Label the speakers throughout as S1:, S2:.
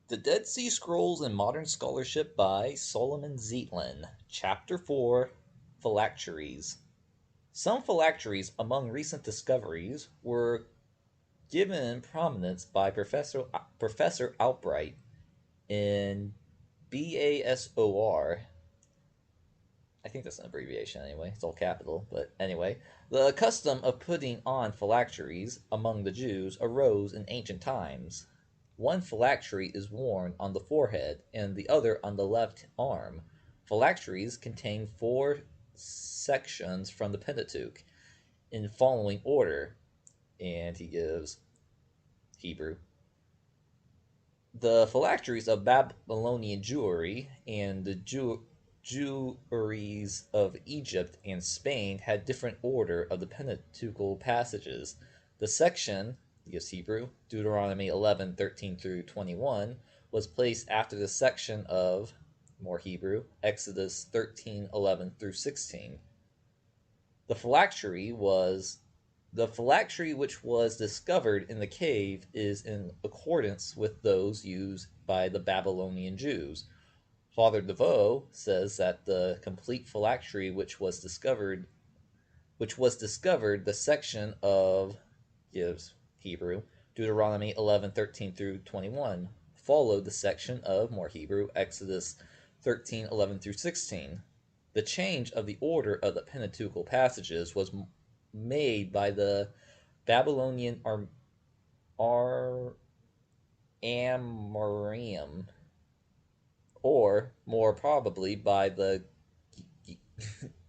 S1: The Dead Sea Scrolls in Modern Scholarship by Solomon Zeitlin. Chapter 4 Phylacteries. Some phylacteries among recent discoveries were given prominence by Professor Albright in BASOR. I think that's an abbreviation anyway, it's all capital, but anyway. The custom of putting on phylacteries among the Jews arose in ancient times. One phylactery is worn on the forehead and the other on the left arm. Phylacteries contain four sections from the Pentateuch in following order, and he gives Hebrew. The phylacteries of Babylonian Jewry and the Jewries of Egypt and Spain had different order of the Pentateuchal passages. The section, yes, Hebrew, Deuteronomy 11:13 through 21, was placed after the section of, more Hebrew, Exodus 13:11 through 16. The phylactery was the phylactery which was discovered in the cave is in accordance with those used by the Babylonian Jews. Father DeVoe says that the complete phylactery which was discovered the section of gives Hebrew Deuteronomy 11:13 through 21 followed the section of more Hebrew Exodus 13:11 through 16. The change of the order of the Pentateuchal passages was made by the Babylonian Amoraim, or more probably by the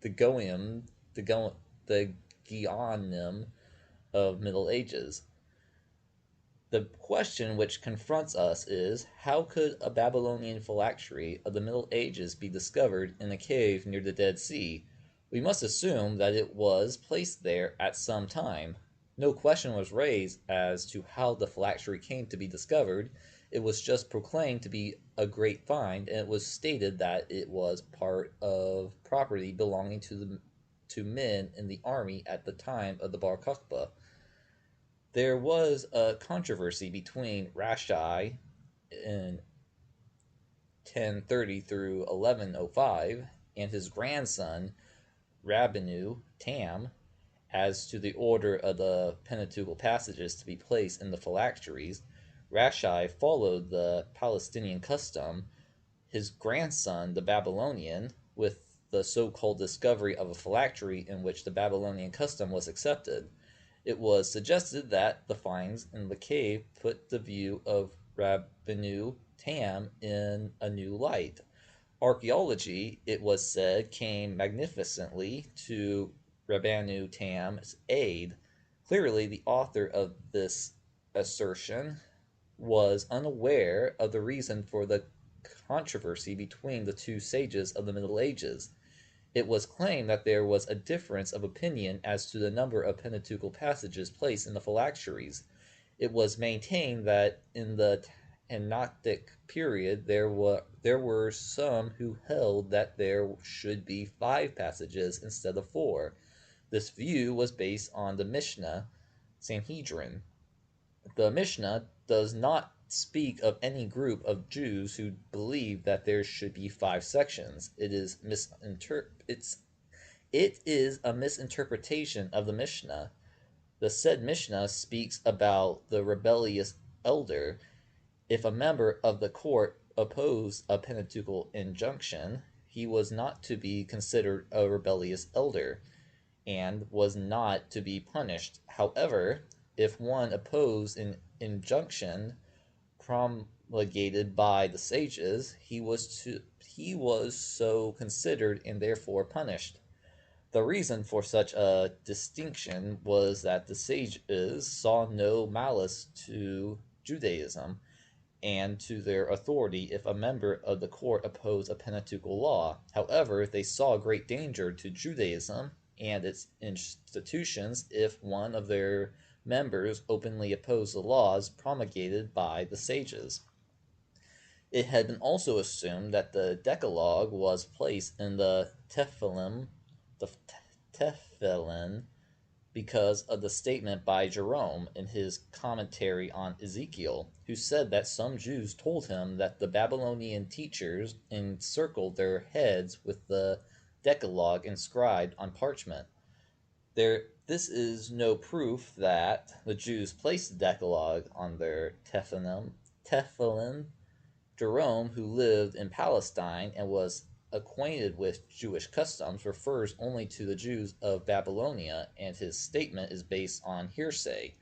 S1: the Goim, the Geonim of Middle Ages. The question which confronts us is, how could a Babylonian phylactery of the Middle Ages be discovered in a cave near the Dead Sea? We must assume that it was placed there at some time. No question was raised as to how the phylactery came to be discovered. It was just proclaimed to be a great find, and it was stated that it was part of property belonging to men in the army at the time of the Bar Kokhba. There was a controversy between Rashai in 1030 through 1105 and his grandson Rabbinu Tam as to the order of the Pentateuchal passages to be placed in the phylacteries. Rashai followed the Palestinian custom, his grandson, the Babylonian, with the so-called discovery of a phylactery in which the Babylonian custom was accepted. It was suggested that the finds in the cave put the view of Rabbinu Tam in a new light. Archaeology, it was said, came magnificently to Rabbanu Tam's aid. Clearly, the author of this assertion was unaware of the reason for the controversy between the two sages of the Middle Ages. It was claimed that there was a difference of opinion as to the number of Pentateuchal passages placed in the phylacteries. It was maintained that in the Tanakhic period there were some who held that there should be 5 passages instead of 4. This view was based on the Mishnah Sanhedrin. The Mishnah does not speak of any group of Jews who believe that there should be 5 sections. It is a misinterpretation of the Mishnah. The said Mishnah speaks about the rebellious elder. If a member of the court opposed a Pentateuchal injunction, he was not to be considered a rebellious elder, and was not to be punished. However, if one opposed an injunction promulgated by the sages, he was so considered and therefore punished. The reason for such a distinction was that the sages saw no malice to Judaism and to their authority if a member of the court opposed a Pentateuchal law. However, they saw great danger to Judaism and its institutions if one of their members openly opposed the laws promulgated by the sages. It had been also assumed that the Decalogue was placed in the Tefillin because of the statement by Jerome in his commentary on Ezekiel, who said that some Jews told him that the Babylonian teachers encircled their heads with the Decalogue inscribed on parchment. This is no proof that the Jews placed the Decalogue on their tefillin. Jerome, who lived in Palestine and was acquainted with Jewish customs, refers only to the Jews of Babylonia, and his statement is based on hearsay.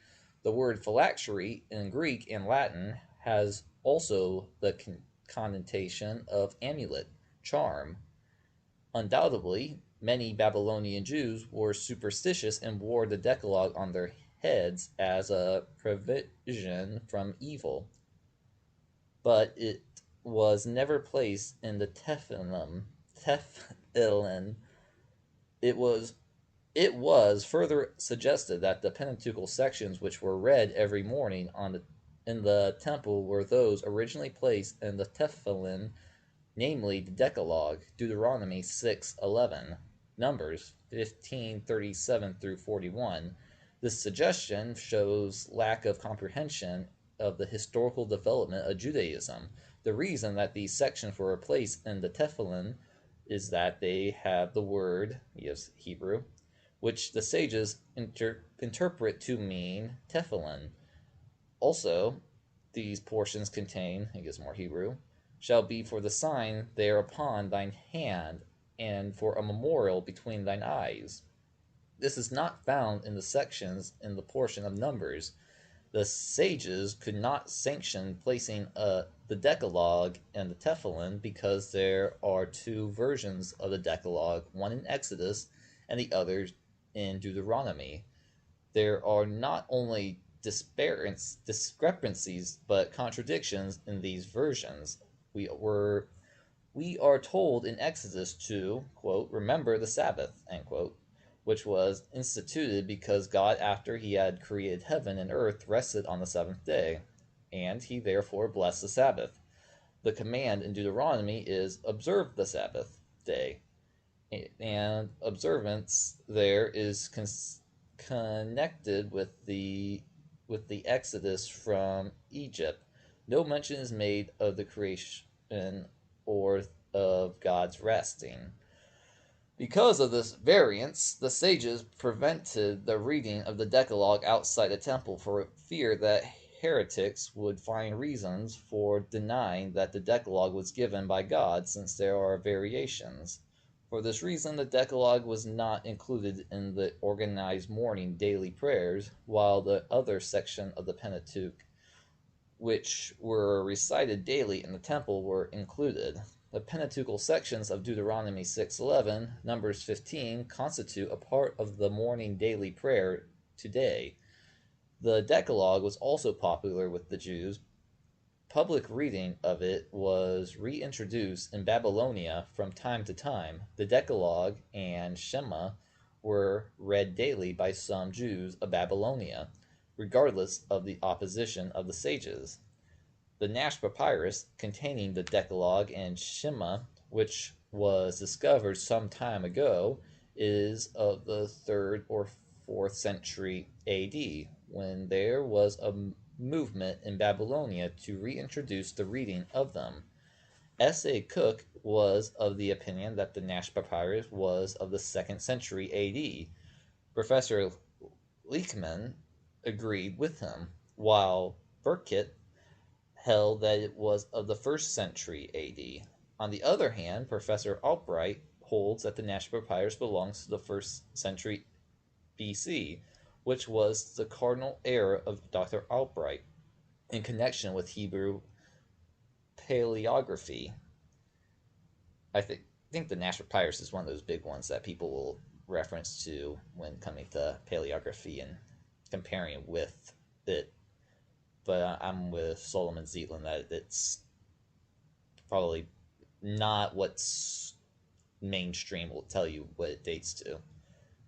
S1: The word phylactery in Greek and Latin has also the connotation of amulet, charm. Undoubtedly, many Babylonian Jews were superstitious and wore the Decalogue on their heads as a provision from evil, but it was never placed in the tefillin. It was further suggested that the Pentateuchal sections which were read every morning in the temple were those originally placed in the tefillin, namely the Decalogue, Deuteronomy 6:11, Numbers 15:37 through 41. This suggestion shows lack of comprehension of the historical development of Judaism. The reason that these sections were placed in the tefillin is that they have the word, yes, Hebrew, which the sages interpret to mean tefillin. Also, these portions contain, I guess more Hebrew, shall be for the sign there upon thine hand, and for a memorial between thine eyes. This is not found in the sections in the portion of Numbers. The sages could not sanction placing the Decalogue in the Tefillin because there are two versions of the Decalogue, one in Exodus and the other in Deuteronomy. There are not only discrepancies but contradictions in these versions. We are told in Exodus to, quote, remember the Sabbath, end quote, which was instituted because God, after he had created heaven and earth, rested on the seventh day, and he therefore blessed the Sabbath. The command in Deuteronomy is observe the Sabbath day, and observance there is connected with the Exodus from Egypt. No mention is made of the creation or of God's resting. Because of this variance, the sages prevented the reading of the Decalogue outside the temple for fear that heretics would find reasons for denying that the Decalogue was given by God, since there are variations. For this reason, the Decalogue was not included in the organized morning daily prayers, while the other section of the Pentateuch, which were recited daily in the temple, were included. The Pentateuchal sections of Deuteronomy 6:11, Numbers 15 constitute a part of the morning daily prayer today. The Decalogue was also popular with the Jews. Public reading of it was reintroduced in Babylonia from time to time. The Decalogue and Shema were read daily by some Jews of Babylonia, regardless of the opposition of the sages. The Nash Papyrus, containing the Decalogue and Shema, which was discovered some time ago, is of the 3rd or 4th century AD, when there was a movement in Babylonia to reintroduce the reading of them. S.A. Cook was of the opinion that the Nash Papyrus was of the 2nd century AD. Professor Leachman agreed with him, while Burkitt held that it was of the 1st century AD. On the other hand, Professor Albright holds that the Nash Papyrus belongs to the 1st century BC, which was the cardinal error of Dr. Albright in connection with Hebrew paleography. I think the Nash Papyrus is one of those big ones that people will reference to when coming to paleography and comparing it with it. But I'm with Solomon Zeitland that it's probably not what's mainstream will tell you what it dates to.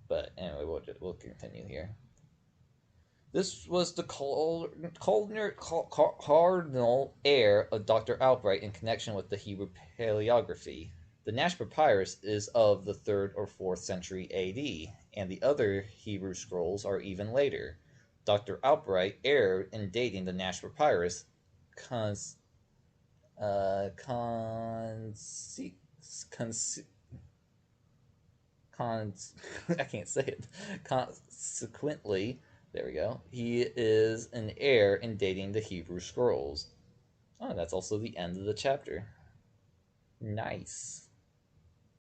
S1: But anyway, we'll continue here. This was the cardinal error of Dr. Albright in connection with the Hebrew paleography. The Nash Papyrus is of the 3rd or 4th century AD, and the other Hebrew scrolls are even later. Dr. Albright erred in dating the Nash Papyrus cons, cons, cons, cons I can't say it. Consequently, there we go. He is an heir in dating the Hebrew scrolls. Oh, that's also the end of the chapter. Nice.